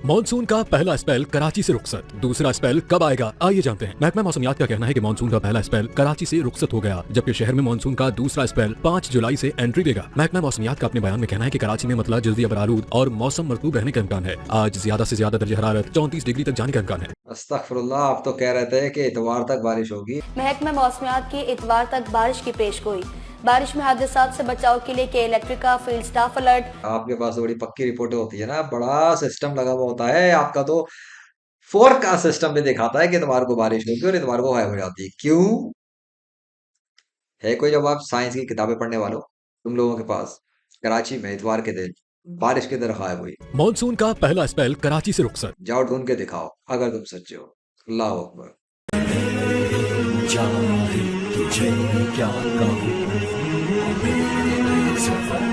Monsoon का पहला spell Karachi से रुखसत, दूसरा स्पेल कब आएगा आइए जानते हैं। महकमा मौसमियात का कहना है कि मॉनसून का पहला स्पेल कराची से रुखसत हो गया, जबकि शहर में मॉनसून का दूसरा स्पेल 5 जुलाई से एंट्री देगा। महकमा मौसमियात का अपने बयान में कहना है कि कराची में मतला जल्दी अबरालूद और मौसम मरतूब रहने का इम्कान है। आज ज्यादा से ज्यादा दर्जा हरारत 34 डिग्री तक जाने का इम्कान है। अस्तगफुरुल्लाह, आप तो कह रहे थे कि इतवार तक बारिश होगी। महकमा मौसमियात की इतवार तक बारिश की पेशगोई। बारिश में हादसात से बचाव के लिए के इलेक्ट्रिक का फील्ड स्टाफ अलर्ट। आपके पास तो बड़ी पक्की रिपोर्टें होती है ना, बड़ा सिस्टम लगा हुआ होता है आपका तो। फोरकास्ट सिस्टम भी दिखाता है कि इतवार को बारिश होगी और इतवार को गायब हो जाती है। क्यों? है कोई जवाब साइंस की किताबें पढ़ने वालों तुम लोगों के पास? कराची में इतवार के दिन बारिश की तरह गायब हुई। मॉनसून का पहला स्पेल कराची से रुखसत। जाओ ढूंढ के दिखाओ अगर तुम सच्चे हो। अल्लाह अकबर। चाहे तुझे क्या कहूँ, सफर